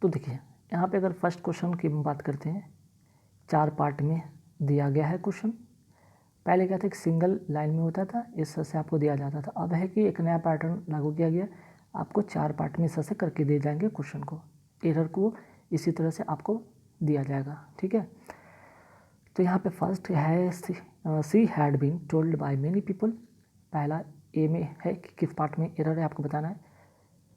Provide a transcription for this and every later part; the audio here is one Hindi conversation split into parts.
तो देखिए यहाँ पे अगर फर्स्ट क्वेश्चन की बात करते हैं, 4 पार्ट में दिया गया है क्वेश्चन। पहले क्या था, एक सिंगल लाइन में होता था, इस तरह से आपको दिया जाता था। अब है कि एक नया पैटर्न लागू किया गया, आपको 4 पार्ट में इस तरह से करके दे जाएंगे क्वेश्चन को, एरर को इसी तरह से आपको दिया जाएगा, ठीक है। तो यहाँ पे फर्स्ट है she had been told by many people. पहला ए में है कि किस पार्ट में एरर है आपको बताना है।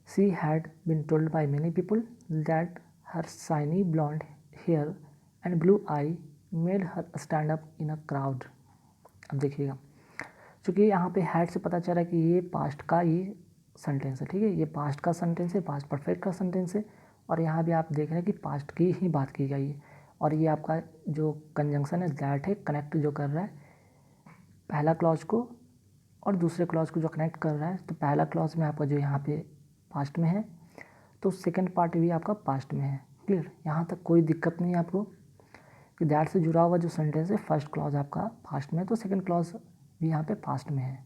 She had been told by many people that her shiny blonde hair and blue eye made her stand up in a crowd. अब देखिएगा, चूँकि यहाँ पे हैड से पता चल रहा है कि ये पास्ट का ये सेंटेंस है, ठीक है, ये पास्ट का सेंटेंस है, पास्ट परफेक्ट का सेंटेंस है। और यहाँ भी आप देख रहे हैं कि पास्ट की ही बात की गई है। और ये आपका जो कंजंक्शन है दैट है, कनेक्ट जो कर रहा है पहला क्लॉज को और दूसरे क्लॉज को जो कनेक्ट कर रहा है। तो पहला क्लॉज में आपका जो यहाँ पे पास्ट में है, तो सेकंड पार्ट भी आपका पास्ट में है। क्लियर, यहाँ तक कोई दिक्कत नहीं है आपको कि दैट से जुड़ा हुआ जो सेंटेंस है फर्स्ट क्लॉज आपका पास्ट में है, तो सेकंड क्लॉज भी यहाँ पे पास्ट में है।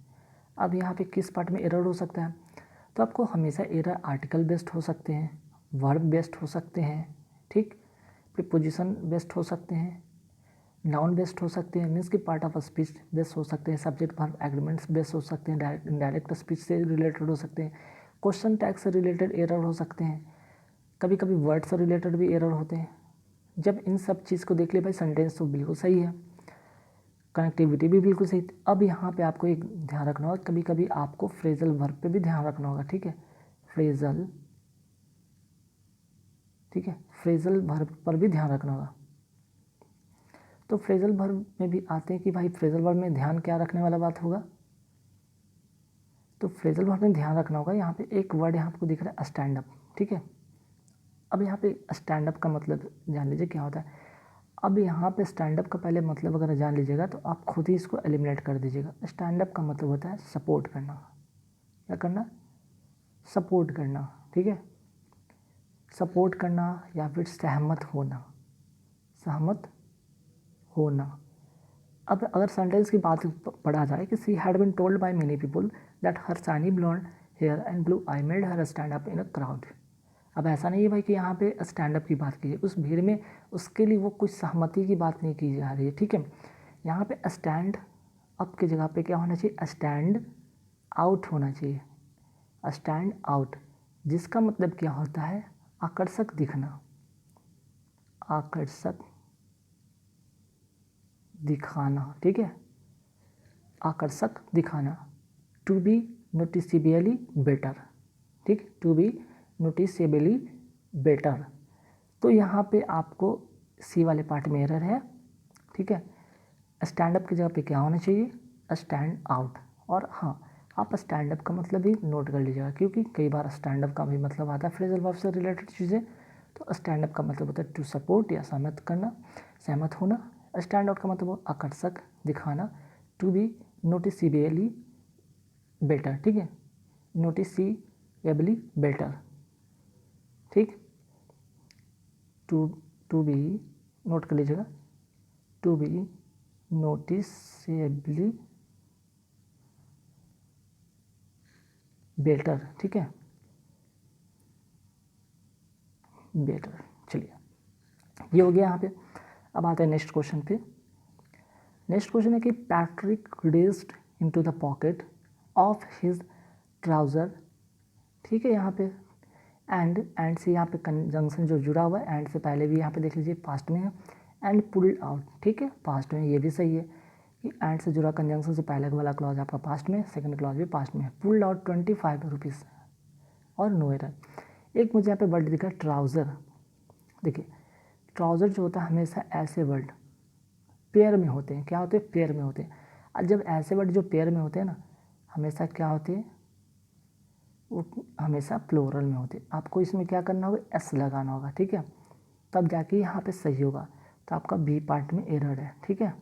अब यहाँ पे किस पार्ट में एरर हो सकता है, तो आपको हमेशा एरर आर्टिकल बेस्ड हो सकते हैं, वर्ब बेस्ड हो सकते हैं, ठीक, प्रीपोजिशन बेस्ड हो सकते हैं, नाउन बेस्ड हो सकते हैं, मीन्स की पार्ट ऑफ स्पीच बेस्ड हो सकते हैं, सब्जेक्ट वर्ब एग्रीमेंट्स बेस्ड हो सकते हैं, डायरेक्ट स्पीच से रिलेटेड हो सकते हैं, क्वेश्चन टैग से रिलेटेड एरर हो सकते हैं, कभी कभी वर्ड से रिलेटेड भी एरर होते हैं। जब इन सब चीज़ को देख ले भाई, सेंटेंस तो बिल्कुल सही है, कनेक्टिविटी भी बिल्कुल सही। अब यहाँ पे आपको एक ध्यान रखना होगा, कभी कभी आपको फ्रेजल वर्ब पे भी ध्यान रखना होगा, ठीक है, फ्रेजल, ठीक है, फ्रेजल वर्ब पर भी ध्यान रखना होगा। तो फ्रेजल वर्ब में भी आते हैं कि भाई फ्रेजल वर्ब में ध्यान क्या रखने वाला बात होगा, तो फ्रेजल वर्ब में ध्यान रखना होगा। यहाँ पे एक वर्ड यहाँ आपको दिख रहा है स्टैंड अप, ठीक है। अब यहाँ पे स्टैंड अप का मतलब जान लीजिए क्या होता है। अब यहाँ पे स्टैंड अप का पहले मतलब अगर जान लीजिएगा तो आप खुद ही इसको एलिमिनेट कर दीजिएगा। स्टैंड अप का मतलब होता है सपोर्ट करना। क्या करना, सपोर्ट करना, ठीक है, सपोर्ट करना या फिर सहमत होना, सहमत होना। अब अगर सेंटेंस की बात पढ़ा जाए कि she had been told by many people that her shiny blonde hair and blue eye made her stand up in a crowd. अब ऐसा नहीं है भाई कि यहाँ पे स्टैंड अप की बात की है उस भीड़ में, उसके लिए वो कुछ सहमति की बात नहीं की जा रही है, ठीक है। यहाँ पे स्टैंड अप की जगह पे क्या होना चाहिए, स्टैंड आउट होना चाहिए, स्टैंड आउट, जिसका मतलब क्या होता है, आकर्षक दिखना, आकर्षक दिखाना, ठीक है, आकर्षक दिखाना, टू बी नोटिसेबली बेटर, ठीक, टू बी नोटिसेबली बेटर। तो यहाँ पे आपको सी वाले पार्ट में एरर है, ठीक है। स्टैंड अप की जगह पे क्या होना चाहिए, स्टैंड आउट। और हाँ, आप स्टैंड अप का मतलब भी नोट कर लीजिएगा, क्योंकि कई बार स्टैंड अप का भी मतलब आता है फ्रेजल वर्ब से रिलेटेड चीज़ें। तो स्टैंड अप का मतलब होता है टू सपोर्ट या सहमत करना, सहमत होना। स्टैंड आउट का मतलब आकर्षक दिखाना, टू बी नोटिसेबली बेटर, ठीक है, नोटिसेबली बेटर, ठीक, टू बी नोट कर लीजिएगा, टू बी नोटिसेबली बेटर, ठीक है, बेटर। चलिए ये हो गया यहाँ पे। अब आते हैं नेक्स्ट क्वेश्चन पे। नेक्स्ट क्वेश्चन है कि Patrick reached into the pocket of his trouser, ठीक है। यहाँ पे एंड से यहाँ पे कंजंक्शन जो जुड़ा हुआ है, एंड से पहले भी यहाँ पे देख लीजिए पास्ट में है, एंड पुल्ड आउट, ठीक है, पास्ट में। ये भी सही है कि एंड से जुड़ा कंजंक्शन से पहले वाला क्लॉज आपका पास्ट में, सेकंड क्लॉज भी पास्ट में है। पुल्ड आउट 25 रुपीज़ और नो एरर। एक मुझे यहाँ पे वर्ड दिखा ट्राउज़र। देखिए ट्राउज़र जो होता है हमेशा ऐसे वर्ड पेयर में होते हैं, क्या होते हैं, पेयर में होते हैं। और जब ऐसे वर्ड जो पेयर में होते हैं ना, हमेशा क्या होते हैं, वो हमेशा प्लोरल में होते हैं। आपको इसमें क्या करना होगा, एस लगाना होगा, ठीक है, तब जाके यहाँ पे सही होगा। तो आपका बी पार्ट में एरर है, ठीक है,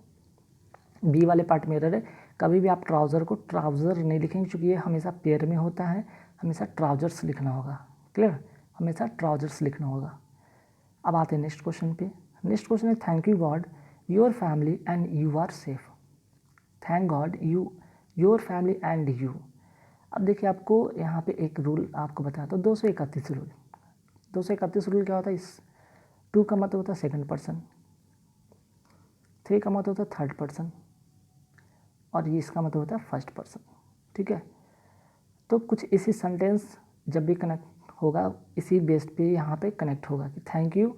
बी वाले पार्ट में एरर है। कभी भी आप ट्राउज़र को ट्राउज़र नहीं लिखेंगे, क्योंकि ये हमेशा पेयर में होता है, हमेशा ट्राउजर्स लिखना होगा। क्लियर, हमेशा ट्राउजर्स लिखना होगा। अब आते हैं नेक्स्ट क्वेश्चन पे। नेक्स्ट क्वेश्चन है thank you god your family and you are safe. Thank god you your family and you. अब देखिए आपको यहाँ पे एक रूल आपको बताता हूँ, 231 रूल। 231 रूल क्या होता है, इस 2 का मतलब होता है सेकंड पर्सन, 3 का मतलब होता है थर्ड पर्सन, और ये इसका मतलब होता है फर्स्ट पर्सन। ठीक है, तो कुछ इसी सेंटेंस जब भी कनेक्ट होगा इसी बेस पे यहाँ पे कनेक्ट होगा कि थैंक यू,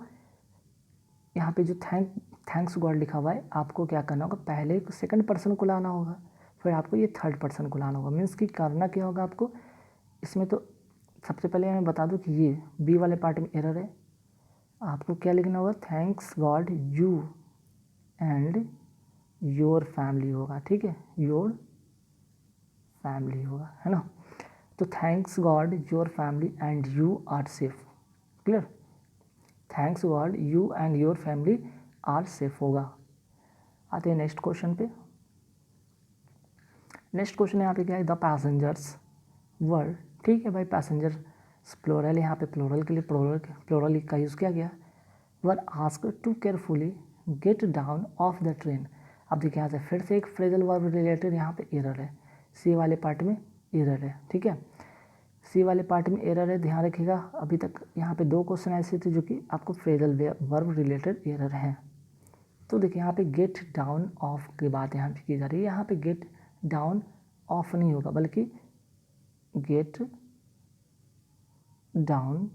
यहाँ पे जो थैंक्स गॉड लिखा हुआ है, आपको क्या करना होगा, पहले सेकंड पर्सन को लाना होगा, फिर आपको ये थर्ड पर्सन को लाना होगा। मीन्स कि करना क्या होगा आपको इसमें, तो सबसे पहले मैं बता दूं कि ये बी वाले पार्ट में एरर है, आपको क्या लिखना होगा, thanks god you and your family होगा। ठीक है, योर फैमिली होगा, है ना। तो thanks god your family and you are safe, clear, thanks god you and your family are safe होगा। आते हैं नेक्स्ट क्वेश्चन पे। नेक्स्ट क्वेश्चन यहाँ पे क्या है, द पैसेंजर्स वर, ठीक है भाई, पैसेंजर प्लोरल, यहाँ पे प्लोरल के लिए प्लोरल का यूज़ किया गया, were ask to carefully get down off the train. अब देखिए यहाँ से फिर से एक फ्रेजल वर्ब रिलेटेड यहाँ पे एरर है, सी वाले पार्ट में एरर है। ठीक है, सी वाले पार्ट में एरर है, ध्यान रखिएगा। अभी तक यहाँ पे 2 क्वेश्चन ऐसे थे जो कि आपको फ्रेजल वर्ब रिलेटेड एरर हैं। तो देखिए यहाँ पे गेट डाउन ऑफ की बात यहाँ पे की जा रही है, यहाँ पे गेट डाउन ऑफ नहीं होगा बल्कि गेट डाउन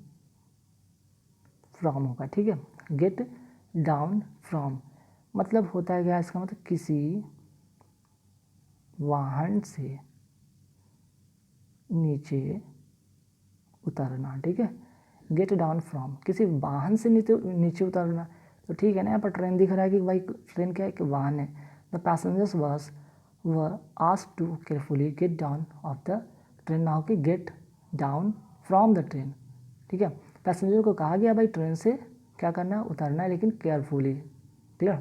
फ्रॉम होगा। ठीक है, गेट डाउन फ्रॉम मतलब होता है क्या, इसका मतलब किसी वाहन से नीचे उतरना। ठीक है, गेट डाउन फ्रॉम किसी वाहन से नीचे उतरना, तो ठीक है ना। यहाँ पर ट्रेन दिख रहा है कि भाई ट्रेन क्या है कि वाहन है। द पैसेंजर्स बस were asked to carefully get down off the train, ना हो कि get down from the train. ठीक है, पैसेंजर को कहा गया भाई ट्रेन से क्या करना है, उतरना है, लेकिन केयरफुली, क्लियर।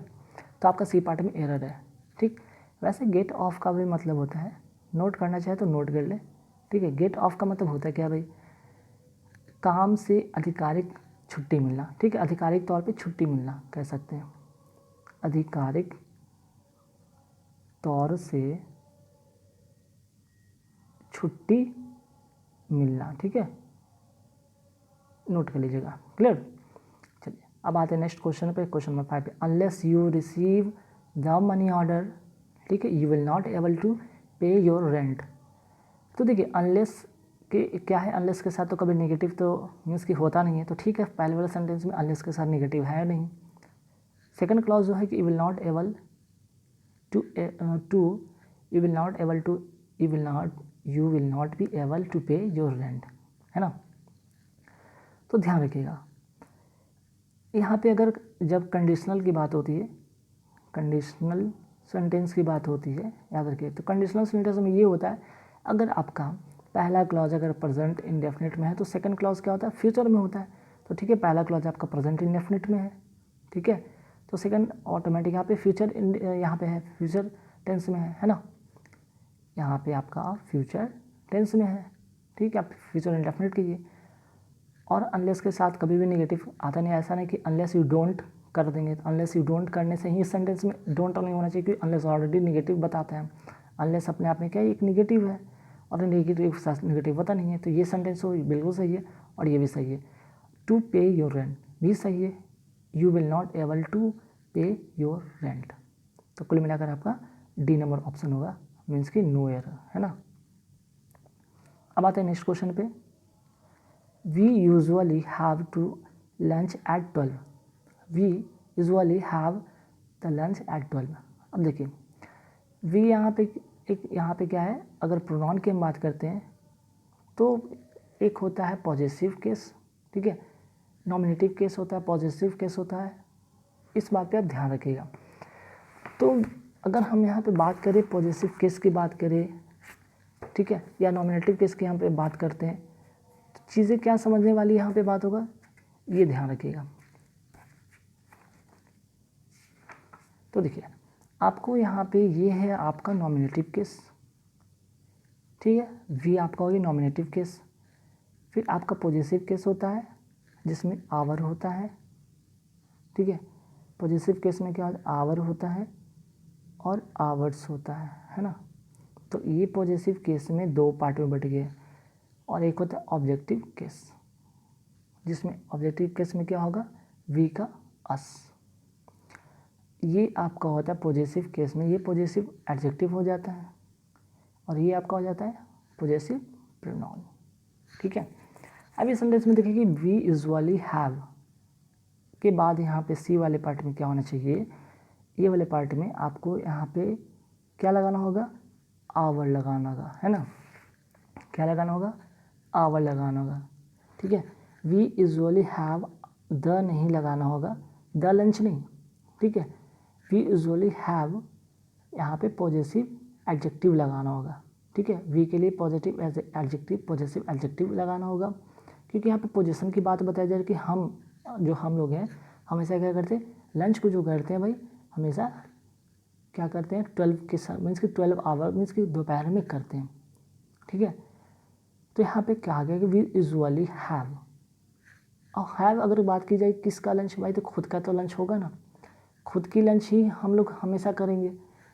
तो आपका सी पार्ट में एरर है। ठीक, वैसे गेट ऑफ का भी मतलब होता है, नोट करना चाहे तो नोट कर ले। ठीक है, गेट ऑफ का मतलब होता है क्या भाई, काम से आधिकारिक छुट्टी मिलना। ठीक है, आधिकारिक तौर पे छुट्टी मिलना कह सकते हैं, आधिकारिक तौर से छुट्टी मिलना। ठीक है, नोट कर लीजिएगा, क्लियर। चलिए अब आते हैं नेक्स्ट क्वेश्चन पे, क्वेश्चन नंबर 5 पे, unless you receive the money order, ठीक है, you will not able to pay your rent. तो देखिए अनलेस के क्या है, अनलेस के साथ तो कभी नेगेटिव तो मीन्स कि होता नहीं है, तो ठीक है, पहले वाले सेंटेंस में अनलेस के साथ नेगेटिव है नहीं। सेकंड क्लॉज जो है कि you will not able to you will not able to you will not be able to pay your rent, है ना। तो ध्यान रखिएगा यहाँ पे अगर जब कंडीशनल की बात होती है, कंडीशनल सेंटेंस की बात होती है, याद रखिए, तो कंडीशनल सेंटेंस में ये होता है अगर आपका पहला क्लॉज अगर प्रेजेंट इंडेफिनिट में है तो सेकंड क्लॉज क्या होता है, फ्यूचर में होता है। तो ठीक है, पहला क्लॉज आपका प्रेजेंट इंडेफिनिट में है, ठीक है, तो सेकंड ऑटोमेटिक यहाँ पे फ्यूचर यहाँ पे है, फ्यूचर टेंस में है ना, यहाँ पे आपका फ्यूचर टेंस में है। ठीक है, आप फ्यूचर इंडेफिनिट कीजिए। और अनलेस के साथ कभी भी नेगेटिव आता नहीं, ऐसा नहीं कि अनलेस यू डोंट कर देंगे, तो अनलेस यू डोंट करने से ही इस सेंटेंस में डोंट नहीं होना चाहिए, क्योंकि अनलेस ऑलरेडी नेगेटिव बताते हैं। अनलेस अपने आप में क्या है, एक नेगेटिव है, और नेगेटिव के साथ नेगेटिव पता नहीं है, तो ये सेंटेंस हो बिल्कुल सही है, और ये भी सही है। टू पे योर रेंट भी सही है, you will not able to pay your rent. तो कुल मिलाकर आपका डी नंबर ऑप्शन होगा, मीन्स कि नो एरर, है ना। अब आते हैं नेक्स्ट क्वेश्चन पे, we usually have to lunch at 12, we usually have the lunch at 12। अब देखिए we यहाँ पे यहाँ पे क्या है, अगर प्रोनाउन की हम बात करते हैं तो एक होता है पॉजिटिव केस, ठीक है, नॉमिनेटिव केस होता है, पॉजिटिव केस होता है, इस बात पे आप ध्यान रखिएगा। तो अगर हम यहाँ पे बात करें पॉजिटिव केस की बात करें, ठीक है, या नॉमिनेटिव केस की यहाँ पे बात करते हैं, चीज़ें क्या समझने वाली यहाँ पे बात होगा, ये ध्यान रखिएगा। तो देखिए आपको यहाँ पे ये है आपका नॉमिनेटिव केस, ठीक है, वी आपका होगी नॉमिनेटिव केस। फिर आपका पॉजिटिव केस होता है जिसमें आवर होता है, ठीक है, पॉजिटिव केस में क्या होता है, आवर होता है और आवर्स होता है ना। तो ये पॉजिटिव केस में 2 पार्ट में बट गए, और एक होता है ऑब्जेक्टिव केस जिसमें ऑब्जेक्टिव केस में क्या होगा, वी का अस। ये आपका होता है पॉजिटिव केस में, ये पॉजिटिव एडजेक्टिव हो जाता है और ये आपका हो जाता है पॉजिटिव प्रोनाउन। ठीक है, अब इस सेंटेंस में देखिए कि वी यूजुअली हैव के बाद यहाँ पे सी वाले पार्ट में क्या होना चाहिए, ये वाले पार्ट में आपको यहाँ पे क्या लगाना होगा, आवर लगाना होगा, है ना। क्या लगाना होगा, आवर लगाना होगा। ठीक है, वी यूजुअली हैव द नहीं लगाना होगा, द लंच नहीं। ठीक है, वी यूजुअली हैव यहाँ पे पॉजिटिव एडजेक्टिव लगाना होगा। ठीक है, वी के लिए पॉजिटिव एडजेक्टिव पॉजिटिव एडजेक्टिव लगाना होगा, क्योंकि यहाँ पे पोजीशन की बात बताई जा रही है कि हम लोग हैं हमेशा क्या करते हैं, लंच को जो करते हैं भाई हमेशा क्या करते हैं 12 के साथ, मीन्स कि 12 आवर मीन्स कि दोपहर में करते हैं। ठीक है, तो यहाँ पे क्या आ गया कि वी यूजुअली हैव, और हैव अगर बात की जाए किसका लंच, भाई तो खुद का तो लंच होगा ना, खुद की लंच ही हम लोग हमेशा करेंगे।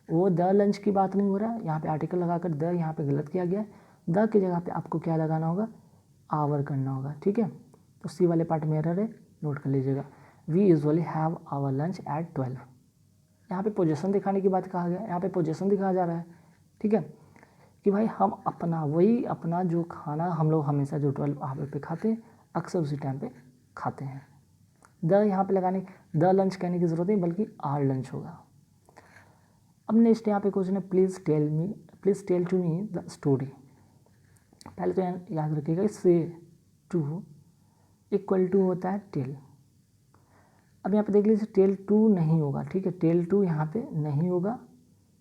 वो द लंच की बात नहीं हो रहा है, यहाँ पे आर्टिकल लगाकर द यहाँ पे गलत किया गया है। द की जगह पे आपको क्या लगाना होगा, आवर करना होगा। ठीक है, तो सी वाले पार्ट में एरर है, नोट कर लीजिएगा। We usually have our lunch at 12। यहाँ पे पोजीशन दिखाने की बात कहा गया, यहाँ पे पोजीशन दिखाया जा रहा है। ठीक है, कि भाई हम अपना जो खाना हम लोग हमेशा जो 12 आवर पे खाते हैं अक्सर उसी टाइम पे खाते हैं। द यहाँ पे लगाने, द लंच कहने की ज़रूरत नहीं बल्कि आर लंच होगा। अब नेक्स्ट यहाँ पे क्वेश्चन है, please tell to me the story. पहले तो याद रखिएगा से टू इक्वल टू होता है टेल। अब यहाँ पे देख लीजिए टेल टू नहीं होगा। ठीक है, टेल टू यहाँ पे नहीं होगा,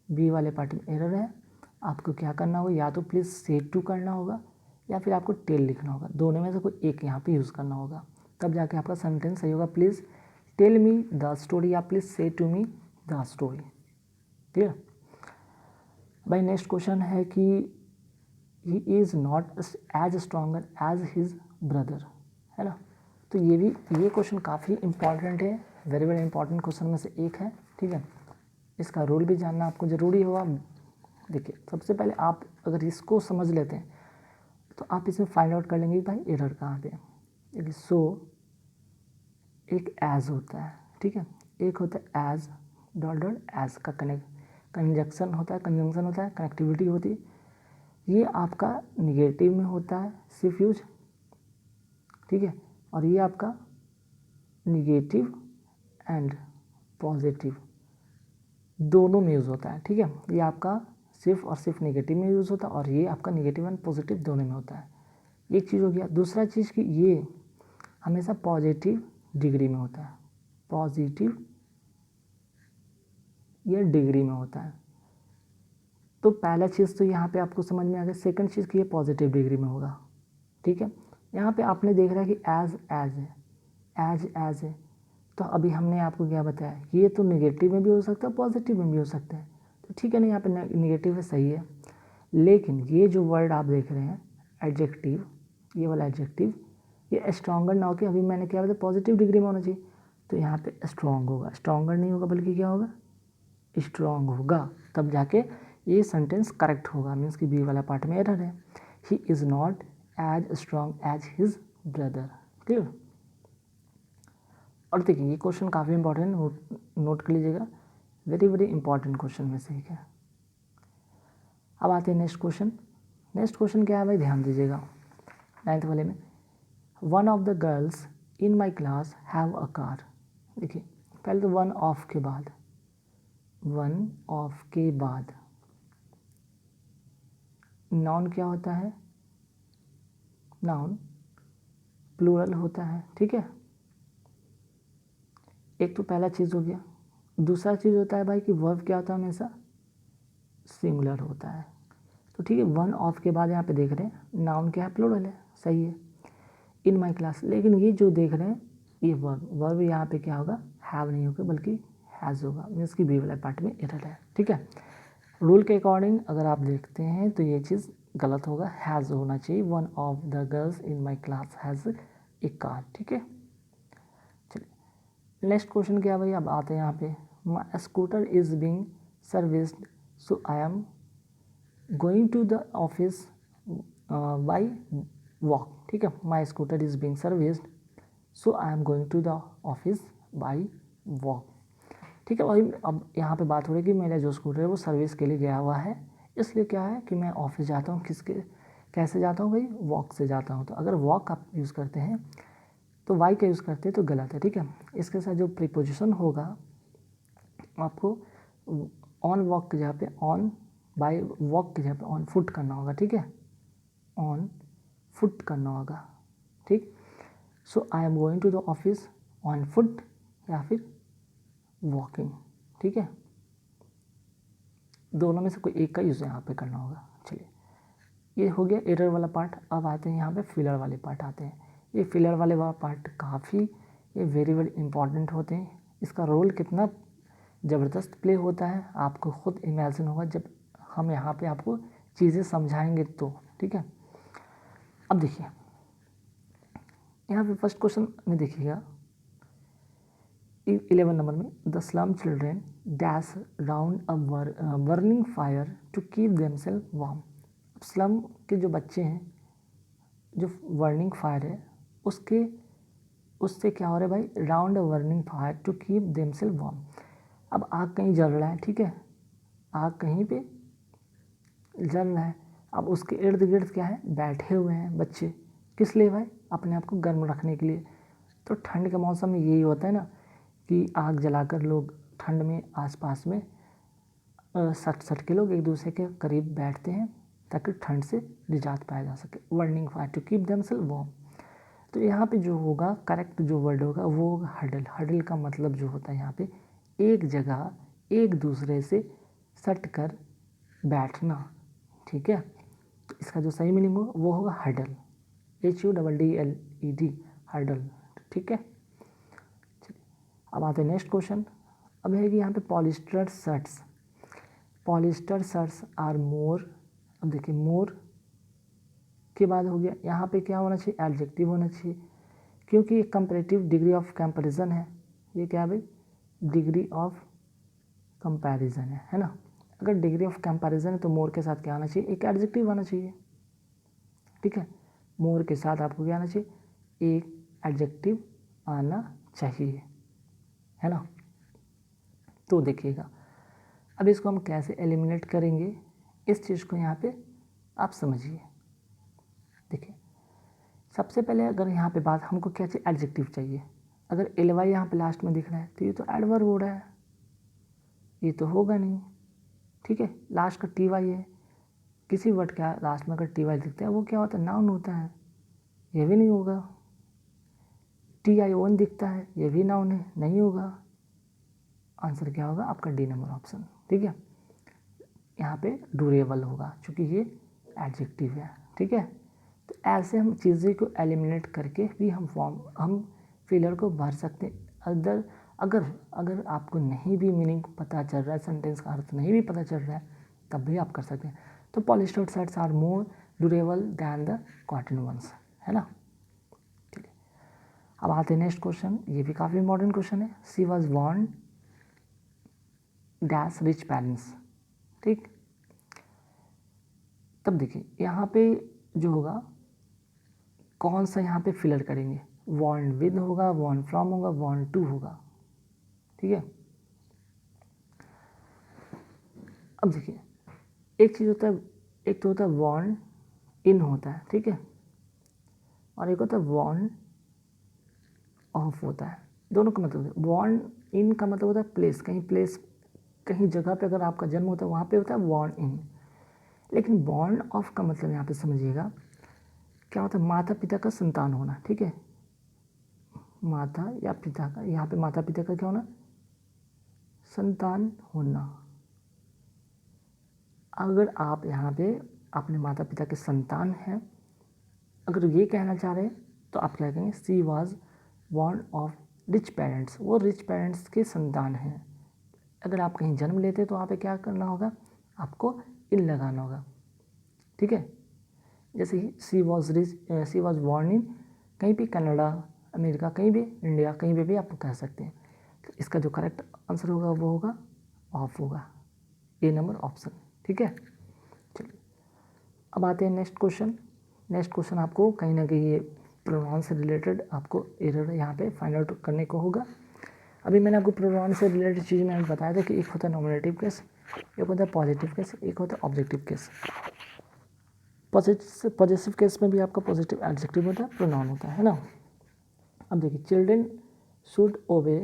बी वाले पार्ट में एरर है। आपको क्या करना होगा, या तो प्लीज़ से टू करना होगा या फिर आपको टेल लिखना होगा, दोनों में से कोई एक यहाँ पे यूज़ करना होगा, तब जाके आपका सेंटेंस सही होगा। Please tell me the story या please say to me the story. Clear भाई। नेक्स्ट क्वेश्चन है कि he is not as stronger as his brother, है ना। तो ये क्वेश्चन काफ़ी इंपॉर्टेंट है, वेरी वेरी इंपॉर्टेंट क्वेश्चन में से एक है। ठीक है, इसका रूल भी जानना आपको ज़रूरी होगा। देखिए सबसे पहले आप अगर इसको समझ लेते हैं तो आप इसमें फाइंड आउट कर लेंगे भाई एरर कहाँ पे। देखिए सो एक एज होता है, ठीक है, एक होता है एज डॉट डॉट एज का कंजंक्शन होता है, कनेक्टिविटी होती है। ये आपका निगेटिव में होता है सिर्फ यूज, ठीक है, और ये आपका निगेटिव एंड पॉजिटिव दोनों में यूज़ होता है। ठीक है, ये आपका सिर्फ और सिर्फ नेगेटिव में यूज़ होता है और ये आपका निगेटिव एंड पॉजिटिव दोनों में होता है। एक चीज़ हो गया। दूसरा चीज़ कि ये हमेशा पॉजिटिव डिग्री में होता है, पॉजिटिव ये डिग्री में होता है। तो पहला चीज़ तो यहाँ पे आपको समझ में आ गया। सेकंड चीज़ कि ये पॉजिटिव डिग्री में होगा। ठीक है, यहाँ पे आपने देख रहा है कि एज है, तो अभी हमने आपको क्या बताया, ये तो नेगेटिव में भी हो सकता है पॉजिटिव में भी हो सकता है। तो ठीक है ना, यहाँ पे नेगेटिव है, सही है। लेकिन ये जो वर्ड आप देख रहे हैं एडजेक्टिव, ये वाला एडजेक्टिव, ये स्ट्रॉन्गर ना हो के, अभी मैंने क्या बताया पॉजिटिव डिग्री में होना चाहिए, तो यहाँ पे स्ट्रॉन्ग होगा, स्ट्रॉन्गर नहीं होगा बल्कि क्या होगा, स्ट्रॉन्ग होगा, तब जाके ये सेंटेंस करेक्ट होगा। मीन्स कि बी वाला पार्ट में एरर है। He is not as strong as his brother. Clear. और देखिए ये क्वेश्चन काफ़ी इंपॉर्टेंट, नोट कर लीजिएगा, वेरी वेरी इंपॉर्टेंट क्वेश्चन में से एक है। अब आते हैं नेक्स्ट क्वेश्चन। नेक्स्ट क्वेश्चन क्या है भाई, ध्यान दीजिएगा। 9th वाले में, one of the girls in my class have a car. देखिए पहले तो वन ऑफ के बाद नाउन क्या होता है, नाउन प्लूरल होता है। ठीक है, एक तो पहला चीज़ हो गया। दूसरा चीज़ होता है भाई कि वर्ब क्या होता है, हमेशा सिंगुलर होता है। तो ठीक है, वन ऑफ के बाद यहाँ पे देख रहे हैं नाउन क्या है, प्लूरल है, सही है, इन माई क्लास। लेकिन ये जो देख रहे हैं ये वर्ब यहाँ पे क्या होगा, हैव नहीं होगा बल्कि हैज़ होगा। मीन्स कि बी वाला पार्ट में एरर है। ठीक है, रूल के अकॉर्डिंग अगर आप देखते हैं तो ये चीज़ गलत होगा, हैज़ होना चाहिए। One of the girls in my class has a car. ठीक है, चलिए नेक्स्ट क्वेश्चन क्या भाई, अब आते हैं यहाँ पे, my scooter is being serviced so I am going to the office by walk. ठीक है, my scooter is being serviced so I am going to the office by walk. ठीक है भाई, अब यहाँ पे बात हो रही है कि मेरा जो स्कूटर है वो सर्विस के लिए गया हुआ है, इसलिए क्या है कि मैं ऑफिस जाता हूँ कैसे जाता हूँ भाई, वॉक से जाता हूँ। तो अगर वॉक आप यूज़ करते हैं तो वाई का यूज़ करते हैं तो गलत है। ठीक है, इसके साथ जो प्रीपोजिशन होगा आपको ऑन वॉक की जगह पे ऑन, बाय वॉक की जगह पे ऑन फुट करना होगा। ठीक है, ऑन फुट करना होगा। ठीक, so I am going to the office on foot या फिर वॉकिंग। ठीक है, दोनों में से कोई एक का यूज़ यहाँ पे करना होगा। चलिए, ये हो गया एरर वाला पार्ट। अब आते हैं यहाँ पे फिलर वाले पार्ट आते हैं। ये फिलर वाले पार्ट काफ़ी ये वेरी इंपॉर्टेंट होते हैं। इसका रोल कितना ज़बरदस्त प्ले होता है आपको खुद इमेजिन होगा जब हम यहाँ पे आपको चीज़ें समझाएंगे तो। ठीक है, अब देखिए यहाँ पे फर्स्ट क्वेश्चन में देखिएगा 11 नंबर में, the slum children dash round a burning fire to keep themselves warm. Slum के जो बच्चे हैं, जो बर्निंग फायर है उससे क्या हो रहा है भाई, round a burning fire to keep themselves warm. अब आग कहीं जल रहा है, ठीक है, आग कहीं पे जल रहा है, अब उसके इर्द गिर्द क्या है, बैठे हुए हैं बच्चे, किस लिए भाई, अपने आप को गर्म रखने के लिए। तो ठंड के मौसम में यही होता है ना कि आग जलाकर लोग ठंड में आसपास में सट के लोग एक दूसरे के करीब बैठते हैं ताकि ठंड से निजात पाया जा सके। Burning fire to keep themselves warm. तो यहाँ पे जो होगा करेक्ट जो वर्ड होगा वो होगा हडल। हडल का मतलब जो होता है यहाँ पे एक जगह एक दूसरे से सट कर बैठना। ठीक है, तो इसका जो सही मीनिंग होगा वो होगा हडल, HUDDLED, हडल। ठीक है, चलिए अब आते हैं नेक्स्ट क्वेश्चन। अब है कि यहाँ पे polyester shirts, polyester shirts are more. अब देखिए मोर के बाद हो गया यहाँ पे क्या होना चाहिए, एडजेक्टिव होना चाहिए, क्योंकि एक कंपैरेटिव डिग्री ऑफ कंपैरिजन है। ये क्या है भाई, डिग्री ऑफ कंपैरिजन है ना। अगर डिग्री ऑफ कंपैरिजन है तो मोर के साथ क्या आना चाहिए, एक एडजेक्टिव आना चाहिए। ठीक है, मोर के साथ आपको क्या आना चाहिए, एक एडजेक्टिव आना चाहिए, है ना। तो देखिएगा अब इसको हम कैसे एलिमिनेट करेंगे, इस चीज़ को यहाँ पे आप समझिए। देखिए सबसे पहले अगर यहाँ पे बात हमको क्या चाहिए, एडजेक्टिव चाहिए। अगर एलवाई यहाँ पे लास्ट में दिख रहा है तो ये तो एडवर्ब हो रहा है, ये तो होगा नहीं। ठीक है, लास्ट का टी वाई है, किसी वर्ड का लास्ट में अगर टी वाई दिखता है वो क्या होता है, नाउन होता है, ये भी नहीं होगा। TION दिखता है, ये भी नाउन है, नहीं होगा। आंसर क्या होगा आपका डी नंबर ऑप्शन। ठीक है, यहाँ पे ड्यूरेबल होगा क्योंकि ये एडजेक्टिव है। ठीक है, तो ऐसे हम चीज़ें को एलिमिनेट करके भी हम फिलर को भर सकते हैं। अगर आपको नहीं भी मीनिंग पता चल रहा है, सेंटेंस का अर्थ नहीं भी पता चल रहा है, तब भी आप कर सकते हैं। तो polyester shirts are more durable than the cotton ones, है ना। चलिए अब आते हैं नेक्स्ट क्वेश्चन, ये भी काफ़ी इंपॉर्टेंट क्वेश्चन है। She was born dash rich parents. ठीक, तब देखिए यहाँ पे जो होगा कौन सा यहाँ पे फिलर करेंगे, वॉर्न विद होगा, वॉर्न फ्रॉम होगा, वॉर्न टू होगा। ठीक है, अब देखिए एक चीज़ होता है, एक तो होता है वॉर्न इन होता है, ठीक है, और एक होता है वॉर्न ऑफ होता है। दोनों का मतलब वॉर्न इन का मतलब होता है प्लेस, कहीं जगह पे अगर आपका जन्म होता है वहाँ पे होता है वॉर्न इन। लेकिन बॉर्न ऑफ का मतलब यहाँ पे समझिएगा क्या होता है, माता पिता का संतान होना। ठीक है, माता या पिता का, यहाँ पे माता पिता का क्या होना, संतान होना। अगर आप यहाँ पे अपने माता पिता के संतान हैं, अगर ये कहना चाह रहे हैं तो आप क्या कहेंगे, she was born of rich parents, वो रिच पेरेंट्स के संतान हैं। अगर आप कहीं जन्म लेते तो वहाँ पे क्या करना होगा, आपको इन लगाना होगा। ठीक है, जैसे ही सी वॉज बॉर्न इन, कहीं भी कनाडा, अमेरिका, कहीं भी इंडिया, कहीं भी आप कह सकते हैं। तो इसका जो करेक्ट आंसर होगा वो होगा ऑफ होगा, ए नंबर ऑप्शन। ठीक है, चलिए अब आते हैं नेक्स्ट क्वेश्चन। नेक्स्ट क्वेश्चन आपको कहीं ना कहीं ये प्रोनाउन से रिलेटेड आपको एरर यहाँ पे फाइंड आउट करने को होगा। अभी मैंने आपको प्रोनाउन से रिलेटेड चीज़ मैंने बताया था कि एक होता है नॉमिनेटिव केस, एक होता है पॉजिटिव केस, एक होता है ऑब्जेक्टिव केस। पॉजिटिव केस में भी आपका पॉजिटिव एडजेक्टिव होता है, प्रोनाउन होता है ना। अब देखिए, चिल्ड्रेन शुड ओबे,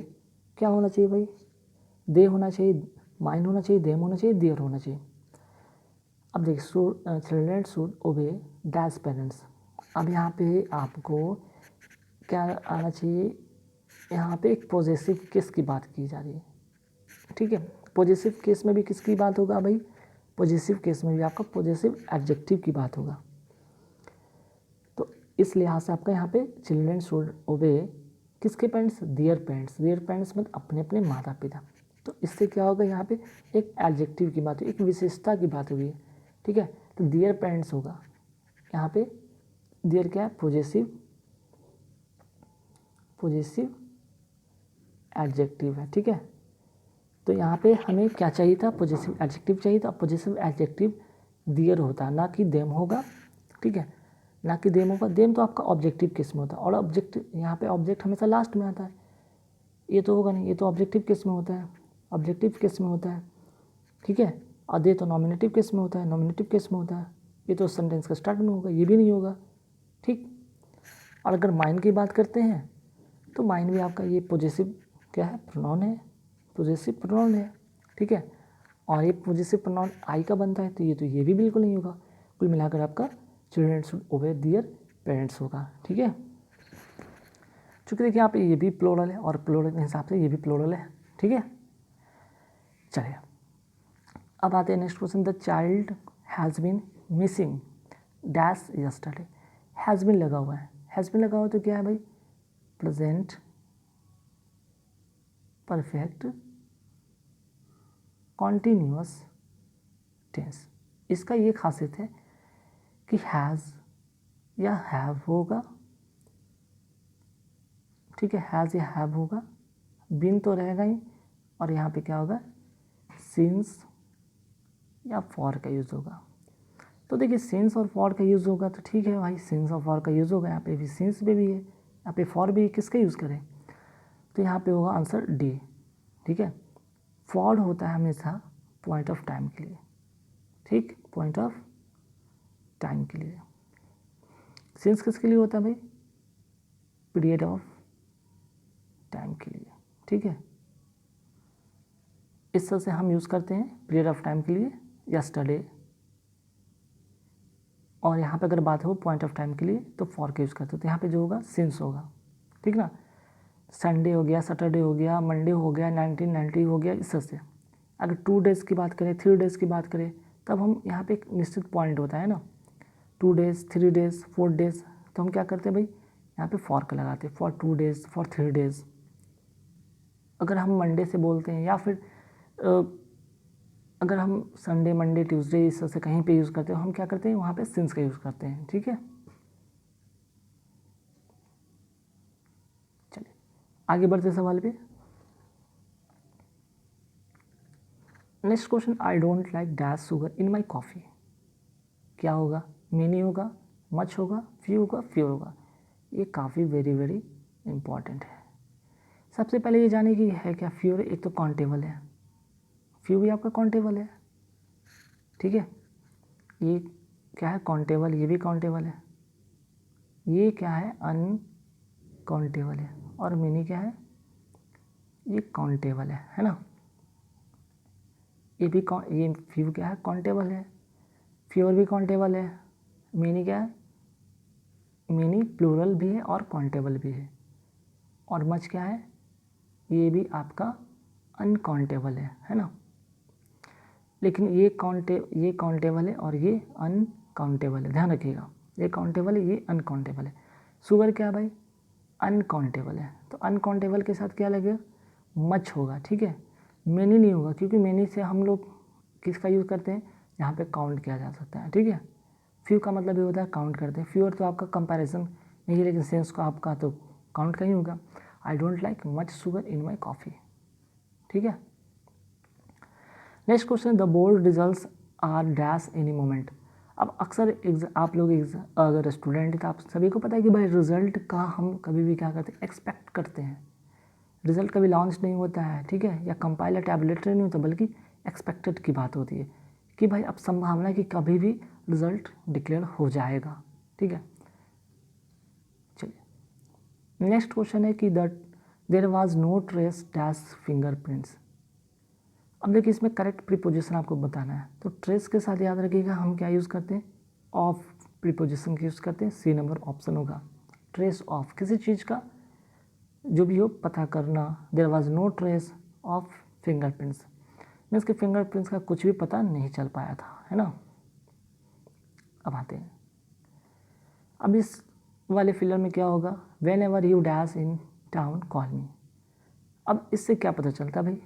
क्या होना चाहिए भाई? दे होना चाहिए, माइंड होना चाहिए, देम होना चाहिए, देयर होना चाहिए। अब देखिए, चिल्ड्रेन शुड ओबे डैश पेरेंट्स। अब यहाँ पे आपको क्या आना चाहिए? यहाँ पे एक पॉजिटिव केस की बात की जा रही है, ठीक है। पॉजिटिव केस में भी किसकी बात होगा भाई? पॉजिटिव केस में भी आपका पॉजिटिव एडजेक्टिव की बात होगा। तो इस लिहाज से आपका यहाँ पे चिल्ड्रेन शुड ओबे किसके पेरेंट्स? दियर पेरेंट्स। दियर पेरेंट्स मतलब अपने अपने माता पिता। तो इससे क्या होगा? यहाँ पे एक एडजेक्टिव की बात हुई, एक विशेषता की बात हुई है, ठीक है। तो दियर पेरेंट्स होगा यहाँ पे। दियर क्या है? पॉजिटिव एडजेक्टिव है, ठीक है। तो यहाँ पे हमें क्या चाहिए था? पॉजिटिव एडजेक्टिव चाहिए था। पॉजिटिव एडजेक्टिव दियर होता है, ना कि देम होगा, ठीक है, ना कि देम होगा। देम तो आपका ऑब्जेक्टिव केस में होता है, और ऑब्जेक्ट यहाँ पे ऑब्जेक्ट हमेशा लास्ट में आता है, ये तो होगा नहीं, ये तो ऑब्जेक्टिव केस में होता है, ऑब्जेक्टिव केस में होता है, ठीक है। और दे तो नॉमिनेटिव केस में होता है, नॉमिनेटिव केस में होता है, ये तो सेंटेंस का स्टार्ट में होगा, ये भी नहीं होगा, ठीक। और अगर माइंड की बात करते हैं तो माइंड भी आपका ये पॉजिटिव क्या है? प्रोनाउन है, पॉजिटिव प्रोनाउन है, ठीक है। और ये पॉजिटिव प्रोनाउन आई का बनता है, तो ये भी बिल्कुल नहीं होगा। कुल मिलाकर आपका चिल्ड्रेन शुड ओबे दियर पेरेंट्स होगा, ठीक है। चूँकि देखिए यहाँ पे ये भी प्लूरल है, और प्लूरल के हिसाब से ये भी प्लूरल है, ठीक है। चलिए अब आते हैं next question. The child has been missing dash yesterday. Has been लगा हुआ है, हैज़ बीन लगा हुआ तो क्या है भाई? Present perfect continuous tense. इसका ये खासियत है कि हैज़ या हैव होगा, ठीक है, हैज़ या हैव होगा, बीन तो रहेगा ही, और यहाँ पे क्या होगा? सिंस या फॉर का यूज़ होगा। तो देखिए, सिंस और फॉर का यूज़ होगा तो ठीक है भाई, सिंस और फॉर का यूज़ होगा। यहाँ पे भी सिंस पे भी है, यहाँ पे फॉर भी है, किसका यूज़ करें? तो यहाँ पे होगा आंसर डी, ठीक है। फॉर होता है हमेशा पॉइंट ऑफ टाइम के लिए, ठीक, पॉइंट ऑफ टाइम के लिए। सिंस किसके लिए होता है भाई? पीरियड ऑफ टाइम के लिए, ठीक है। इस तरह से हम यूज़ करते हैं पीरियड ऑफ टाइम के लिए यस्टरडे। और यहाँ पे अगर बात हो पॉइंट ऑफ टाइम के लिए तो फॉर का यूज़ करते हैं। तो यहाँ पे जो होगा सिंस होगा, ठीक ना। संडे हो गया, सैटरडे हो गया, मंडे हो गया, 1990 हो गया, इस तरह से। अगर 2 डेज़ की बात करें, 3 डेज़ की बात करें, तब हम यहाँ पे एक निश्चित पॉइंट होता है ना, 2 डेज़, 3 डेज़, 4 डेज़, तो हम क्या करते हैं भाई? यहाँ पे फॉर का लगाते हैं, फॉर 2 डेज़, फॉर 3 डेज़। अगर हम मंडे से बोलते हैं, या फिर अगर हम संडे, मंडे, ट्यूसडे इस तरह से कहीं पे यूज़ करते हैं, हम क्या करते हैं? वहाँ पे सिंस का यूज़ करते हैं, ठीक है। चलिए आगे बढ़ते सवाल पे। Next question, I don't like dash sugar in my coffee. क्या होगा? मेनी होगा, मच होगा, फ्यू होगा, फ्योर होगा। ये काफ़ी वेरी इंपॉर्टेंट है। सबसे पहले ये जाने की है क्या फ्योर? एक तो काउंटेबल है, फ्यू भी आपका काउंटेबल है, ठीक है। ये क्या है? काउंटेबल, ये भी काउंटेबल है। ये क्या है? अनकाउंटेबल है। और मेनी क्या है? ये काउंटेबल है ना। ये फ्यू क्या है? काउंटेबल है। फ्योर भी काउंटेबल है। मेनी क्या है? मेनी प्लूरल भी है और काउंटेबल भी है। और मच क्या है? ये भी आपका अनकाउंटेबल है ना। लेकिन ये काउंटेबल है और ये अनकाउंटेबल है, ध्यान रखिएगा। ये काउंटेबल है, ये अनकाउंटेबल है। शुगर क्या है भाई? अनकाउंटेबल है। तो अनकाउंटेबल के साथ क्या लगेगा? मच होगा, ठीक है। मेनी नहीं होगा, क्योंकि मेनी से हम लोग किसका यूज़ करते हैं? यहाँ पे काउंट किया जा सकता है, ठीक है। फ्यू का मतलब ये होता है काउंट करते हैं। फ्यूअर तो आपका कंपैरिजन नहीं है, लेकिन सेंस का आपका तो काउंट का ही होगा। I don't like much sugar in my coffee, ठीक है। Next question, the board results are dash any moment. अब अक्सर आप लोग अगर स्टूडेंट हैं तो आप सभी को पता है कि भाई रिज़ल्ट का हम कभी भी क्या करते हैं, एक्सपेक्ट करते हैं। रिज़ल्ट कभी लॉन्च नहीं होता है, ठीक है, या कंपाइल या टैबलेट नहीं होता, बल्कि एक्सपेक्टेड की बात होती है कि भाई अब संभावना है कि कभी भी रिज़ल्ट डिक्लेयर हो जाएगा, ठीक है। चलिए नेक्स्ट क्वेश्चन है कि that there was no trace dash fingerprints. अब देखिए इसमें करेक्ट प्रीपोजिशन आपको बताना है, तो ट्रेस के साथ याद रखिएगा हम क्या यूज़ करते हैं, ऑफ प्रीपोजिशन का यूज़ करते हैं। सी नंबर ऑप्शन होगा। ट्रेस ऑफ किसी चीज़ का जो भी हो पता करना। There was no trace of fingerprints, means के फिंगरप्रिंट्स का कुछ भी पता नहीं चल पाया था, है ना। अब आते हैं, अब इस वाले फिलर में क्या होगा, when ever you dash in town call मी। अब इससे क्या पता चलता है भाई,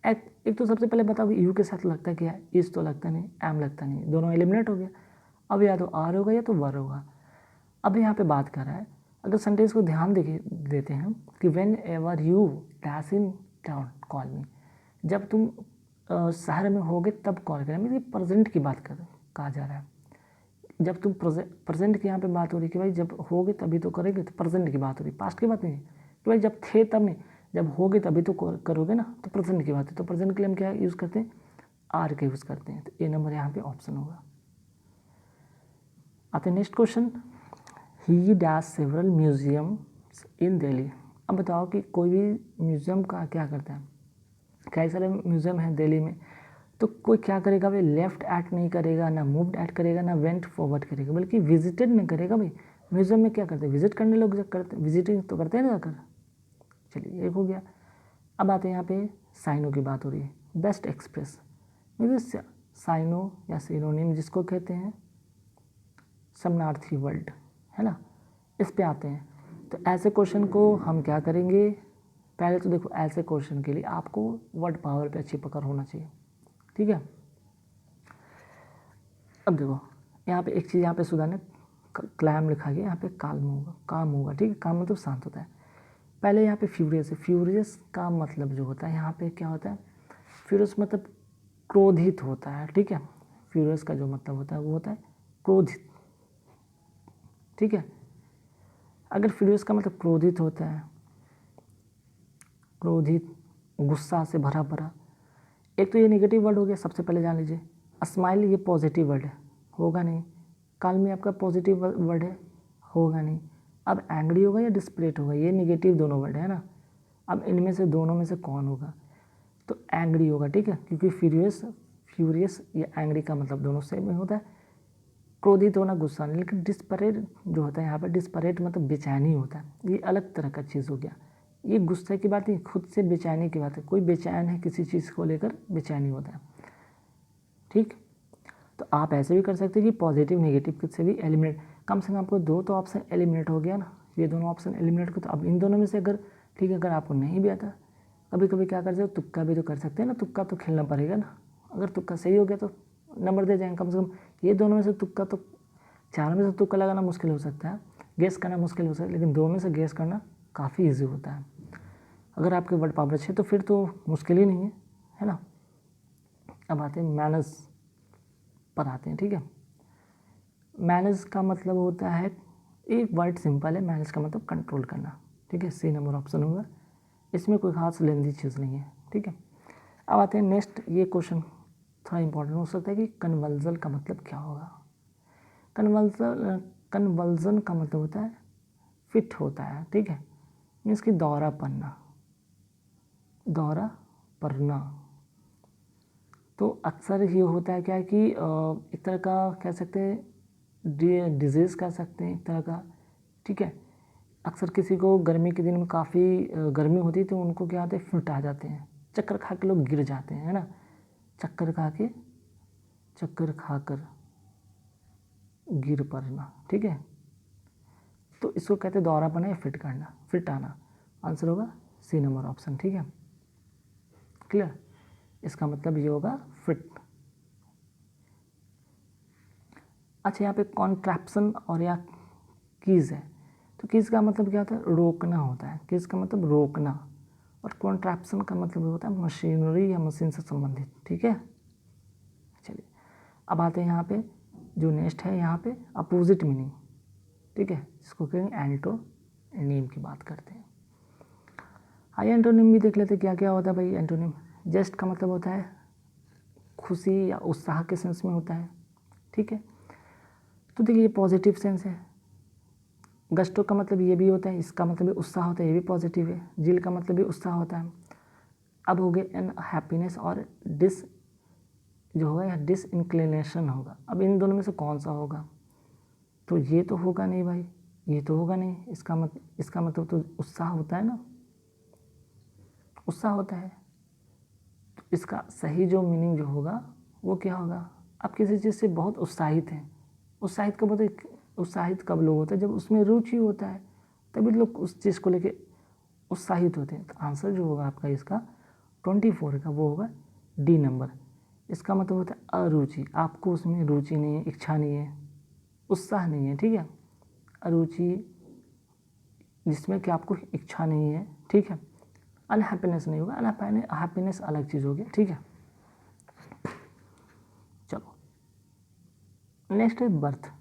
एक तो सबसे पहले बताओ यू के साथ लगता क्या है, इस तो लगता नहीं, एम लगता नहीं, दोनों एलिमिनेट हो गया। अब या तो आर होगा या तो वर होगा। अब यहाँ पे बात कर रहा है, अगर सेंटेंस को ध्यान देते हैं कि when ever you dash in town call मी, जब तुम शहर में होगे तब कॉल करें, मतलब प्रेजेंट की बात कहा जा रहा है। जब तुम प्रेजेंट की यहाँ पे बात हो रही है कि भाई जब होगे तभी तो करेंगे, तो प्रेजेंट की बात हो रही है, पास्ट की बात नहीं है कि भाई जब थे तब नहीं, जब होगे तभी तो करोगे ना, तो प्रेजेंट की बात है। तो प्रेजेंट के लिए हम क्या यूज़ करते हैं, आर का यूज़ करते हैं। तो ए नंबर यहाँ पे ऑप्शन होगा। आते हैं next question, he dash several museums in Delhi. अब बताओ कि कोई भी म्यूज़ियम का क्या करता है, कई सारे म्यूज़ियम हैं दिल्ली में, तो कोई क्या करेगा भाई, लेफ्ट ऐड नहीं करेगा, ना मूव्ड ऐड करेगा, ना वेंट फॉरवर्ड करेगा, बल्कि विजिटेड नहीं करेगा। भाई म्यूज़ियम में क्या करते हैं, विजिट करने लोग करते, विजिटिंग तो करते हैं ना जाकर। चलिए एक हो गया। अब आते हैं यहाँ पे साइनो की बात हो रही है। बेस्ट एक्सप्रेस मीन्स साइनो या सिनोनिम जिसको कहते हैं समानार्थी वर्ड, है ना। इस पे आते हैं, तो ऐसे क्वेश्चन को हम क्या करेंगे, पहले तो देखो ऐसे क्वेश्चन के लिए आपको वर्ड पावर पे अच्छी पकड़ होना चाहिए, ठीक है। अब देखो यहाँ पे एक चीज़ यहाँ पे सुधारना, क्लैम लिखा गया, यहाँ पे काल्म होगा, काम होगा, ठीक है। काम मतलब शांत होता है। पहले यहाँ पे फ्यूरियस है, फ्यूरियस का मतलब जो होता है यहाँ पे क्या होता है, फ्यूरियस मतलब क्रोधित होता है, ठीक है। फ्यूरियस का जो मतलब होता है वो होता है क्रोधित, ठीक है। अगर फ्यूरियस का मतलब क्रोधित होता है, क्रोधित, गुस्सा से भरा भरा, एक तो ये नेगेटिव वर्ड हो गया, सबसे पहले जान लीजिए। स्माइल ये पॉजिटिव वर्ड है, होगा नहीं। काल में आपका पॉजिटिव वर्ड है, होगा नहीं। अब एंग्री होगा या डिस्परेट होगा, ये नेगेटिव दोनों वर्ड है ना। अब इनमें से दोनों में से कौन होगा, तो एंग्री होगा, ठीक है, क्योंकि फ्यूरियस या एंग्री का मतलब दोनों सेम ही होता है, क्रोधित होना, गुस्सा नहीं। लेकिन डिस्परेट जो होता है यहाँ पर, डिस्परेट मतलब बेचैनी होता है, ये अलग तरह का चीज़ हो गया। ये गुस्से की बात नहीं, खुद से बेचैनी की बात है, कोई बेचैन है किसी चीज़ को लेकर, बेचैनी होता है, ठीक। तो आप ऐसे भी कर सकते हैं कि पॉजिटिव नेगेटिव किससे भी एलिमिनेट, कम से कम आपको दो तो ऑप्शन एलिमिनेट हो गया ना, ये दोनों ऑप्शन एलिमिनेट को। तो अब इन दोनों में से अगर, ठीक है, अगर आपको नहीं भी आता, कभी कभी क्या कर सकते हो, तुक्का भी तो कर सकते हैं ना, तुक्का तो खेलना पड़ेगा ना। अगर तुक्का सही हो गया तो नंबर दे जाएंगे कम से कम। ये दोनों में से तुक्का, तो चार में से तुक्का लगाना मुश्किल हो सकता है, गेस करना मुश्किल हो सकता है, लेकिन दो में से गेस करना काफ़ी ईजी होता है। अगर आपके वर्ड पावर अच्छे तो फिर तो मुश्किल ही नहीं है ना। अब आते हैं मैनर्स पर आते हैं, ठीक है। मैनेज का मतलब होता है, एक वर्ड सिंपल है, मैनेज का मतलब कंट्रोल करना, ठीक है। सी नंबर ऑप्शन होगा, इसमें कोई खास लेंदी चीज़ नहीं है, ठीक है। अब आते हैं नेक्स्ट, ये क्वेश्चन थोड़ा इंपॉर्टेंट हो सकता है कि कन्वर्जन का मतलब क्या होगा। कन्वर्जन का मतलब होता है फिट होता है, ठीक है, मीन्स कि दौरा पड़ना, दौरा पड़ना। तो अक्सर ये होता है क्या है कि एक तरह का कह सकते हैं, डिजीज़ कह सकते हैं एक तरह का, ठीक है। अक्सर किसी को गर्मी के दिन में काफ़ी गर्मी होती है, तो उनको क्या होता है, फिट आ जाते हैं, चक्कर खा के लोग गिर जाते हैं, है ना। चक्कर खाकर गिर पड़ना, ठीक है। तो इसको कहते हैं दौरा पड़ना या फिट करना, फिट आना। आंसर होगा सी नंबर ऑप्शन, ठीक है, क्लियर। इसका मतलब ये होगा फिट। अच्छा, यहाँ पे कॉन्ट्रैप्शन और या कीज़ है, तो कीज़ का मतलब क्या होता है, रोकना होता है, कीज़ का मतलब रोकना, और कॉन्ट्रैप्शन का मतलब होता है मशीनरी या मशीन से संबंधित, ठीक है। चलिए अब आते हैं यहाँ पे जो नेक्स्ट है यहाँ पे अपोजिट मीनिंग, ठीक है, जिसको कहेंगे एंटोनिम की बात करते हैं। आइए एंटोनिम भी देख लेते हैं क्या क्या होता है भाई। एंटोनिम जस्ट का मतलब होता है खुशी या उत्साह के सेंस में होता है, ठीक है। तो देखिए ये पॉजिटिव सेंस है। गस्टो का मतलब ये भी होता है, इसका मतलब भी उत्साह होता है, ये भी पॉजिटिव है। जिल का मतलब भी उत्साह होता है। अब हो गए एन हैप्पीनेस और डिस जो होगा या डिसइंक्लिनेशन होगा। अब इन दोनों में से कौन सा होगा? तो ये तो होगा नहीं भाई, ये तो होगा नहीं। इसका मतलब तो उत्साह होता है ना, उत्साह होता है। तो इसका सही जो मीनिंग जो होगा वो क्या होगा? आप किसी चीज़ से बहुत उत्साहित हैं। उत्साहित कब होता है? उत्साहित कब लोग होते हैं? जब उसमें रुचि होता है, तभी लोग उस चीज़ को लेके उत्साहित होते हैं। तो आंसर जो होगा आपका इसका 24 का वो होगा डी नंबर। इसका मतलब होता है अरुचि, आपको उसमें रुचि नहीं है, इच्छा नहीं है, उत्साह नहीं है, ठीक है। अरुचि जिसमें कि आपको इच्छा नहीं है, ठीक है। अनहैप्पीनेस नहीं होगा, हैप्पीनेस अलग चीज़ होगी, ठीक है। चलो नेक्स्ट है बर्थ।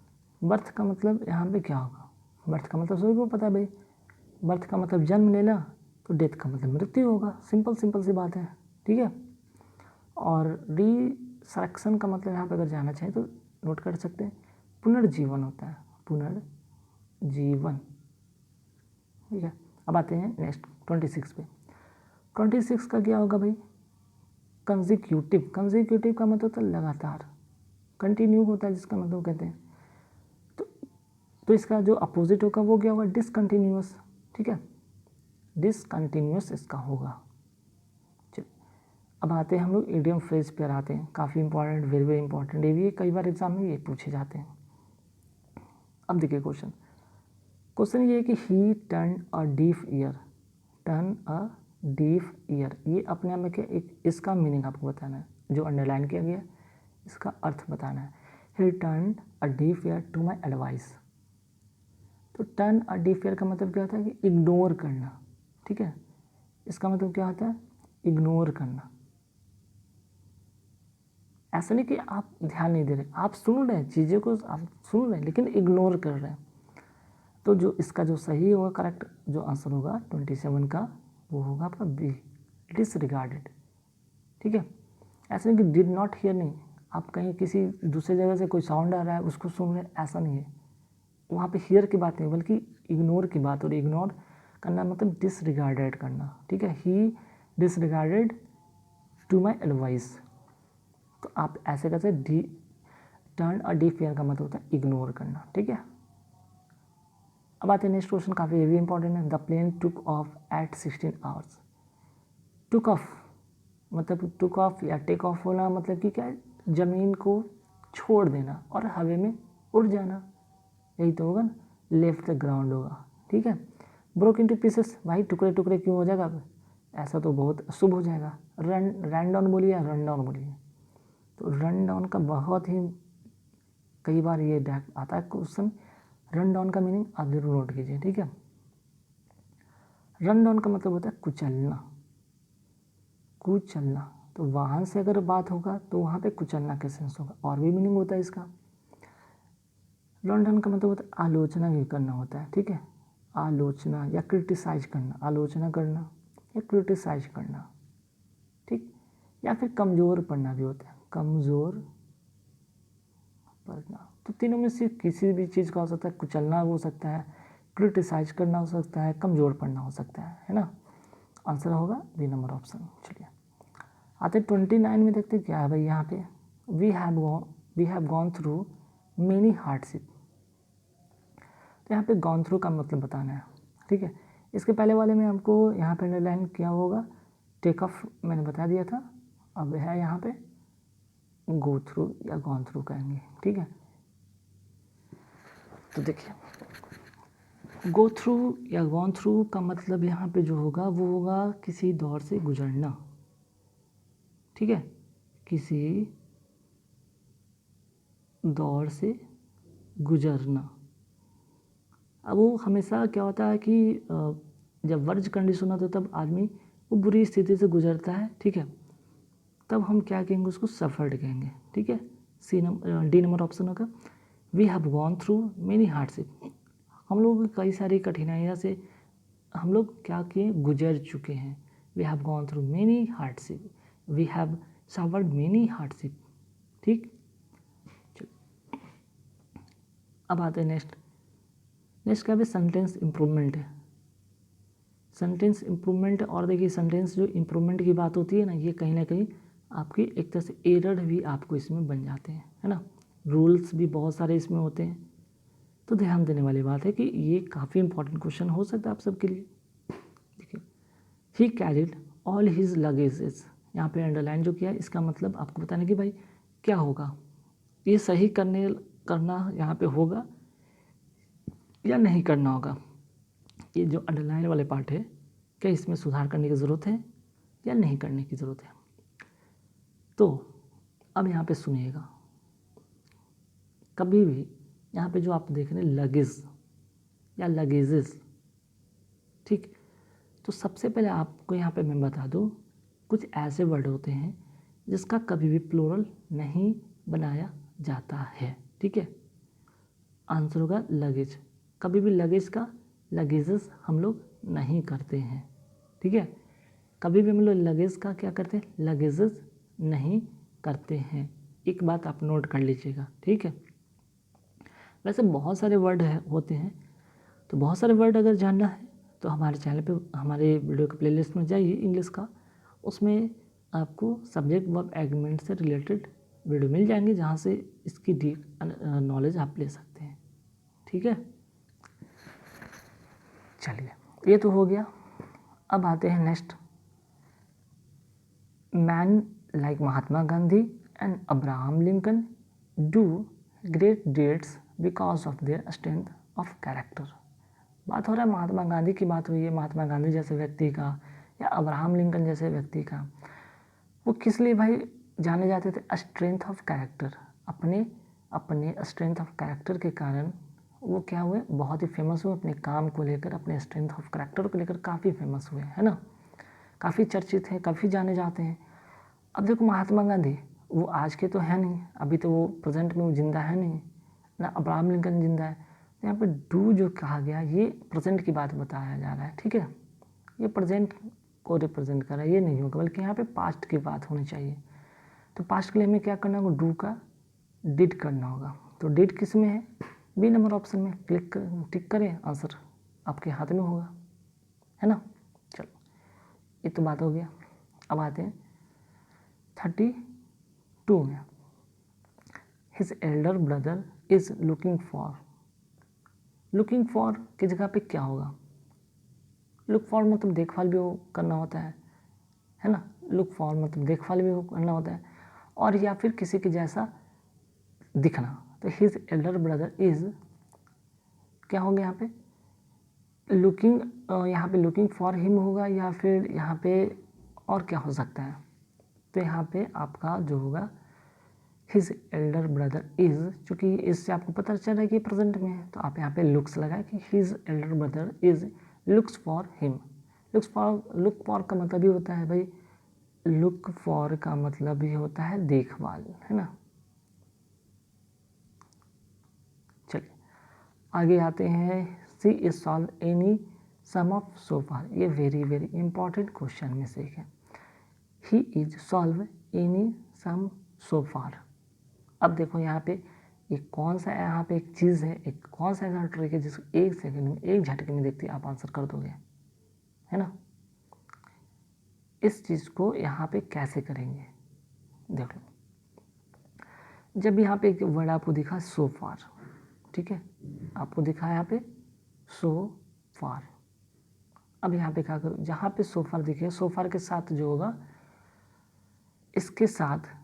बर्थ का मतलब यहाँ पे क्या होगा? बर्थ का मतलब सभी को पता है भाई, बर्थ का मतलब जन्म लेना, तो डेथ का मतलब मृत्यु होगा। सिंपल सी बात है, ठीक है। और रिसरेक्शन का मतलब यहाँ पे अगर जाना चाहें तो नोट कर सकते हैं, पुनर्जीवन होता है, पुनर्जीवन, ठीक है। अब आते हैं नेक्स्ट 26 पे। 26 का क्या होगा भाई? कंजिक्यूटिव। कंजिक्यूटिव का मतलब होता है लगातार, कंटिन्यू होता है, जिसका मतलब कहते हैं। तो इसका जो अपोजिट होगा वो क्या होगा? डिसकंटिन्यूअस, ठीक है, डिसकंटिन्यूअस इसका होगा। चलिए अब आते हैं हम लोग इडियम फ्रेज पर आते हैं, काफ़ी इंपॉर्टेंट, वेरी वेरी इंपॉर्टेंट। ये भी कई बार एग्जाम में ये पूछे जाते हैं। अब देखिए क्वेश्चन ये है कि ही turn a deaf year, turn a deaf year, ये अपने आप में क्या, एक इसका मीनिंग आपको बताना है, जो अंडरलाइन किया गया इसका अर्थ बताना है। He turn a deaf ear to my advice. तो टर्न अ डीफ ईयर का मतलब क्या होता है कि इग्नोर करना, ठीक है। इसका मतलब क्या होता है? इग्नोर करना। ऐसा नहीं कि आप ध्यान नहीं दे रहे, आप सुन रहे हैं, चीज़ों को आप सुन रहे हैं लेकिन इग्नोर कर रहे हैं। तो जो इसका जो सही होगा, करेक्ट जो आंसर होगा 27 का, वो होगा आपका बी, डिसरिगार्डेड, ठीक है। ऐसा नहीं कि डिड नॉट हियर, नहीं, आप कहीं किसी दूसरे जगह से कोई साउंड आ रहा है उसको सुन रहे हैं, ऐसा नहीं है। वहाँ पे हियर की बात नहीं, बल्कि इग्नोर की बात। और इग्नोर करना मतलब डिसरिगार्डेड करना, ठीक है। ही डिसरिगार्डेड टू माई एडवाइस। तो आप ऐसे कैसे D turn a deaf ear का मतलब होता है इग्नोर करना, ठीक है। अब आते हैं नेक्स्ट क्वेश्चन, काफ़ी ये भी इंपॉर्टेंट है। The plane took off at 16 hours. Took off मतलब टुक ऑफ या टेक ऑफ होना मतलब कि क्या है? ज़मीन को छोड़ देना और हवा में उड़ जाना, यही तो होगा ना। लेफ्ट द ग्राउंड होगा, ठीक है। ब्रोक इनटू पीसेस, भाई टुकड़े टुकड़े क्यों हो जाएगा? ऐसा तो बहुत शुभ हो जाएगा। रन डाउन बोलिए या रन डाउन बोलिए। तो रन डाउन का बहुत ही कई बार ये आता है क्वेश्चन। रन डाउन का मीनिंग आप जरूर नोट कीजिए, ठीक है। रन डाउन का मतलब होता है कुचलना, कुचलना। तो वाहन से अगर बात होगा तो वहाँ पे कुचलना का सेंस होगा। और भी मीनिंग होता है इसका। रन डाउन का मतलब होता है आलोचना भी करना होता है, ठीक है। आलोचना या क्रिटिसाइज करना, आलोचना करना या क्रिटिसाइज करना, ठीक। या फिर कमज़ोर पड़ना भी होता है, कमज़ोर पड़ना। तो तीनों में से किसी भी चीज़ का हो सकता है। कुचलना हो सकता है, क्रिटिसाइज करना हो सकता है, कमज़ोर पड़ना हो सकता है ना। आंसर होगा बी नंबर ऑप्शन। चलिए आते 29 में देखते क्या है भाई। यहाँ पे we have gone through many hardship. तो यहाँ पे गॉन थ्रू का मतलब बताना है, ठीक है। इसके पहले वाले में हमको यहाँ पे अंडरलाइन किया होगा, टेक ऑफ मैंने बता दिया था। अब है यहाँ पे गो थ्रू या गॉन थ्रू कहेंगे, ठीक है। तो देखिए गो थ्रू या गॉन थ्रू का मतलब यहाँ पे जो होगा वो होगा किसी दौर से गुजरना, ठीक है, किसी दौर से गुजरना। अब वो हमेशा क्या होता है कि जब वर्ज कंडीशन होता है तब आदमी वो बुरी स्थिति से गुजरता है, ठीक है। तब हम क्या कहेंगे? उसको सफ़र्ड कहेंगे, ठीक है। डी नंबर ऑप्शन होगा। We have gone through many hardship, हम लोग कई सारी कठिनाइयाँ से हम लोग क्या किए, गुजर चुके हैं। We have gone through many hardship, we have suffered many hardship. ठीक, अब आते हैं नेक्स्ट क्या है, सेंटेंस इम्प्रूवमेंट है। सेंटेंस इम्प्रूवमेंट, और देखिए सेंटेंस जो इम्प्रूवमेंट की बात होती है ना, ये कहीं ना कहीं आपकी एक तरह से एरर भी आपको इसमें बन जाते हैं, है ना। रूल्स भी बहुत सारे इसमें होते हैं, तो ध्यान देने वाली बात है कि ये काफ़ी इंपॉर्टेंट क्वेश्चन हो सकता है आप सबके लिए। देखिए, ही कैरिड ऑल हिज लगेजेस, यहाँ पे अंडरलाइन जो किया इसका मतलब आपको बताना कि भाई क्या होगा, ये सही करना यहाँ पे होगा या नहीं करना होगा। ये जो अंडरलाइन वाले पार्ट है, क्या इसमें सुधार करने की ज़रूरत है या नहीं करने की ज़रूरत है। तो अब यहाँ पे सुनिएगा, कभी भी यहाँ पे जो आप देख रहे हैं लगेज या लगेजेस, ठीक, तो सबसे पहले आपको यहाँ पे मैं बता दूँ, कुछ ऐसे वर्ड होते हैं जिसका कभी भी प्लूरल नहीं बनाया जाता है। ठीक है, आंसर होगा लगेज। कभी भी लगेज का लगेजेस हम लोग नहीं करते हैं। ठीक है, कभी भी हम लोग लगेज का क्या करते हैं, लगेजेस नहीं करते हैं। एक बात आप नोट कर लीजिएगा। ठीक है, वैसे बहुत सारे वर्ड होते हैं, तो बहुत सारे वर्ड अगर जानना है तो हमारे चैनल पे, हमारे वीडियो के प्लेलिस्ट में जाइए इंग्लिश का, उसमें आपको सब्जेक्ट वर्ब एग्रीमेंट से रिलेटेड वीडियो मिल जाएंगे, जहाँ से इसकी डीप नॉलेज आप ले सकते हैं। ठीक है, चलिए ये तो हो गया। अब आते हैं next, man like Mahatma Gandhi and Abraham Lincoln do great deeds because of their strength of character. बात हो रहा है महात्मा गांधी की, बात हुई है महात्मा गांधी जैसे व्यक्ति का या अब्राहम लिंकन जैसे व्यक्ति का। वो किस लिए भाई जाने जाते थे, स्ट्रेंथ ऑफ कैरेक्टर, अपने स्ट्रेंथ ऑफ कैरेक्टर के कारण वो क्या हुए, बहुत ही फेमस हुए अपने काम को लेकर, अपने स्ट्रेंथ ऑफ कैरेक्टर को लेकर काफ़ी फेमस हुए, है ना, काफ़ी चर्चित हैं, काफ़ी जाने जाते हैं। अब देखो महात्मा गांधी वो आज के तो है नहीं, अभी तो वो प्रेजेंट में वो जिंदा है नहीं ना, अब्राहम लिंकन जिंदा है। तो यहाँ पे डू जो कहा गया ये प्रेजेंट की बात बताया जा रहा है। ठीक है, ये प्रेजेंट को रिप्रेजेंट कर रहा है, ये नहीं होगा, बल्कि यहाँ पे पास्ट की बात होनी चाहिए। तो पास्ट के लिए हमें क्या करना होगा, डू का डिड करना होगा। तो डिड किस में है, बी नंबर ऑप्शन में, टिक करें, आंसर आपके हाथ में होगा, है ना। चलो ये तो बात हो गया। अब आते हैं 32 में, his Elder brother is looking for की जगह पे क्या होगा, लुक फॉर मतलब देखभाल भी करना होता है ना, लुक फॉर मतलब देखभाल भी करना होता है, और या फिर किसी के जैसा दिखना। तो हिज एल्डर ब्रदर इज क्या हो गया यहाँ पे, लुकिंग, यहाँ पे लुकिंग फॉर हिम होगा, या फिर यहाँ पे और क्या हो सकता है। तो यहाँ पे आपका जो होगा हिज एल्डर ब्रदर इज, चूँकि इससे आपको पता चल रहा है कि प्रेजेंट में है, तो आप यहाँ पे लुक्स लगाए कि his Elder brother is looks for him. Look for का मतलब ही होता है भाई, लुक फॉर का मतलब ही होता है देखभाल, है ना। चलिए आगे आते हैं, she is solve any sum of so far. ये वेरी वेरी इंपॉर्टेंट क्वेश्चन में से एक है, he is solve any sum so far. अब देखो यहाँ पे एक कौन सा यहाँ पे एक चीज़ है, एक कौन सा ऐसा ट्रिक है जिसको एक सेकंड में, एक झटके में देखते आप आंसर कर दोगे, है ना। इस चीज़ को यहाँ पे कैसे करेंगे, देख लो। जब यहाँ पे एक वर्ड आपको दिखा सो फार, ठीक है, आपको दिखा यहाँ पे सो फार। अब यहाँ पे क्या करो, जहाँ पे सो फार दिखे, सो फार के साथ जो होगा, इसके साथ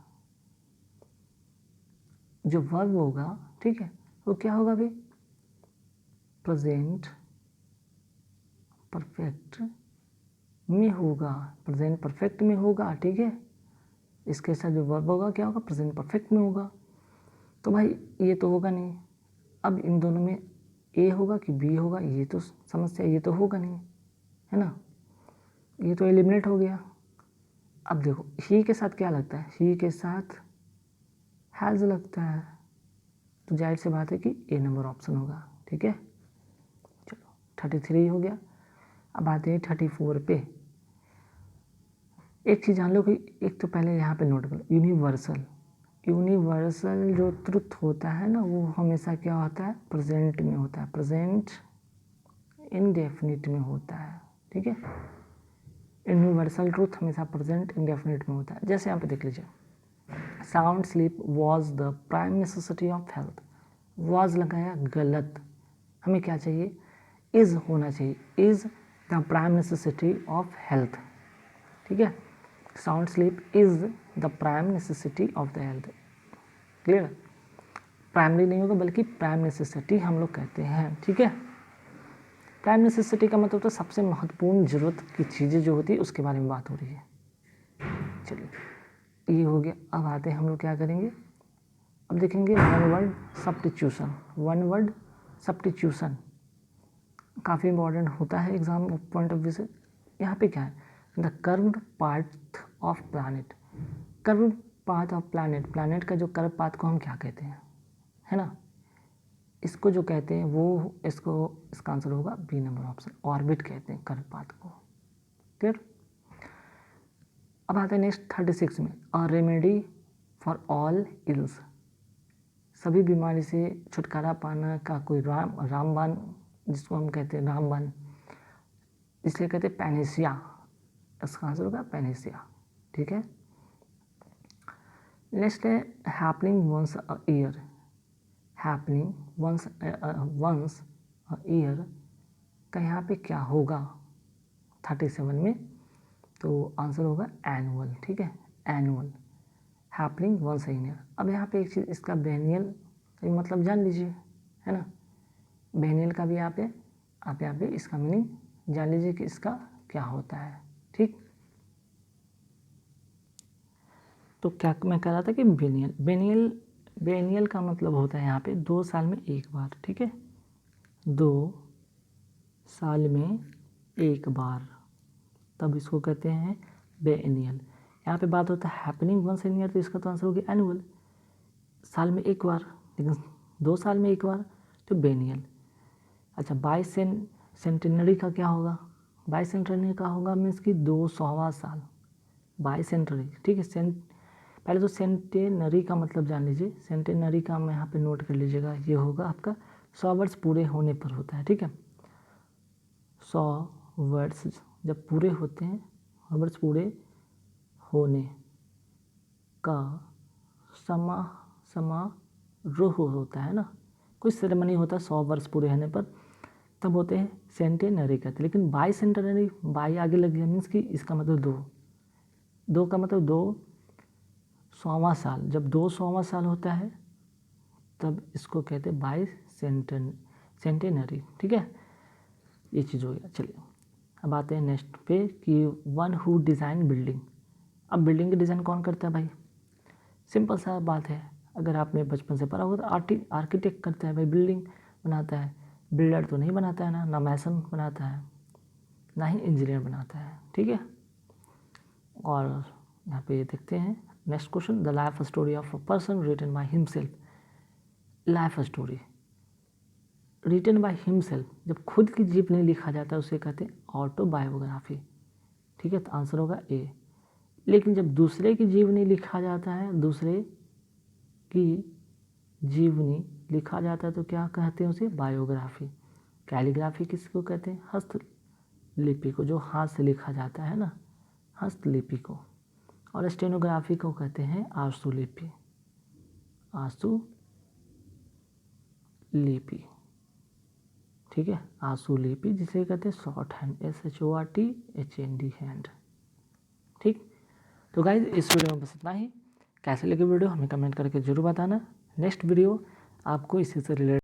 जो वर्ब होगा, ठीक है, वो क्या होगा भाई, प्रेजेंट परफेक्ट में होगा, प्रेजेंट परफेक्ट में होगा। ठीक है, इसके साथ जो वर्ब होगा क्या होगा, प्रेजेंट परफेक्ट में होगा। तो भाई ये तो होगा नहीं, अब इन दोनों में ए होगा कि बी होगा, ये तो समस्या, ये तो होगा नहीं, है ना, ये तो एलिमिनेट हो गया। अब देखो ही के साथ क्या लगता है, ही के साथ हैज़ लगता है, तो जाहिर सी बात है कि ए नंबर ऑप्शन होगा। ठीक है, चलो 33 हो गया। अब आते हैं 34 पे। एक चीज़ जान लो कि एक तो पहले यहाँ पे नोट करो, यूनिवर्सल जो ट्रुथ होता है ना, वो हमेशा क्या होता है, प्रेजेंट में होता है, प्रेजेंट इंडेफिनिट में होता है। ठीक है, यूनिवर्सल ट्रुथ हमेशा प्रेजेंट इंडेफिनिट में होता है। जैसे यहाँ पे देख लीजिए, sound sleep was the prime necessity of health. Was लगाया गलत, हमें क्या चाहिए, इज होना चाहिए, is the prime necessity of health. ठीक है, sound sleep is the prime necessity of the health. Clear, primary नहीं होगा बल्कि प्राइम नेसेसिटी हम लोग कहते हैं। ठीक है, प्राइम नेसेसिटी का मतलब तो सबसे महत्वपूर्ण जरूरत की चीज़ें जो होती है उसके बारे में बात हो रही है। चलिए, ये हो गया। अब आते हैं हम लोग क्या करेंगे, अब देखेंगे one word substitution. One word substitution काफ़ी इंपॉर्टेंट होता है एग्जाम पॉइंट ऑफ व्यू से। यहाँ पे क्या है, the curved path of planet. Curved path of planet, planet का जो कर्व पाथ को हम क्या कहते हैं, है ना, इसको जो कहते हैं वो, इसका आंसर होगा बी नंबर ऑप्शन, ऑर्बिट कहते हैं कर्व पाथ को। क्लियर। अब आते हैं नेक्स्ट 36 में, a remedy for all ills. सभी बीमारी से छुटकारा पाना का कोई रामबाण, जिसको हम कहते हैं रामबाण, इसलिए कहते हैं पैनेसिया। इसका आंसर होगा पैनेसिया। ठीक है, नेक्स्ट है happening once a year. Happening once a year का यहाँ पे क्या होगा 37 में, तो आंसर होगा एनुअल। ठीक है, annual, happening once a year. अब यहाँ पे एक चीज़, इसका बेनियल मतलब जान लीजिए, है ना, बेनियल का भी आप यहाँ पे इसका मीनिंग जान लीजिए कि इसका क्या होता है। ठीक, तो क्या मैं कह रहा था कि बेनियल का मतलब होता है यहाँ पे 2 साल में एक बार। ठीक है, 2 साल में एक बार, तब इसको कहते हैं बेनियल। यहाँ पे बात होता है हैपनिंग वंस इन ईयर, तो इसका तो आंसर होगा एनुअल, साल में एक बार, लेकिन 2 साल में एक बार, तो बेनियल। अच्छा, बाइसेंटेनरी का क्या होगा, बाइसेंटेनरी का होगा मीन्स कि 200वां साल, बाइसेंटेनरी। ठीक है, पहले तो सेंटेनरी का मतलब जान लीजिए, सेंटेनरी का मैं यहाँ पे नोट कर लीजिएगा, ये होगा आपका 100 वर्ष पूरे होने पर होता है। ठीक है, 100 वर्ष जब पूरे होते हैं, 100 वर्ष पूरे होने का समारोह होता है ना, कोई सेरेमनी होता है 100 वर्ष पूरे होने पर, तब होते हैं सेंटेनरी कहते हैं। लेकिन बाई सेंटेनरी, बाई आगे लग गया मीन्स कि इसका मतलब 2 का मतलब 200वां साल, जब 200वां साल होता है तब इसको कहते हैं बाई सेंटेनरी। ठीक है, ये चीज़ हो गया। चलिए, अब आते हैं नेक्स्ट पे कि वन हु डिज़ाइन बिल्डिंग। अब बिल्डिंग की डिज़ाइन कौन करता है भाई, सिंपल सा बात है, अगर आपने बचपन से पढ़ा होगा तो आर्किटेक्ट करता है भाई, बिल्डिंग बनाता है, बिल्डर तो नहीं बनाता है ना मैसन बनाता है, ना ही इंजीनियर बनाता है। ठीक है, और यहाँ पे देखते हैं next question, the life story of a person written by himself. Life story written by himself, जब खुद की जीवनी लिखा जाता है उसे कहते हैं ऑटोबायोग्राफी। ठीक है, तो आंसर होगा ए। लेकिन जब दूसरे की जीवनी लिखा जाता है, दूसरे की जीवनी लिखा जाता है तो क्या कहते हैं उसे, बायोग्राफी। कैलीग्राफी किसको कहते हैं, हस्तलिपि को, जो हाथ से लिखा जाता है ना, हस्तलिपि को। और स्टेनोग्राफी को कहते हैं आशुलिपि, आशुलिपि। ठीक है, आशुलिपि जिसे कहते हैं शॉर्ट हैंड, SHORTHAND, हैंड। ठीक, तो गाइज इस वीडियो में बस इतना ही। कैसे लगे वीडियो हमें कमेंट करके जरूर बताना। नेक्स्ट वीडियो आपको इसी से रिलेटेड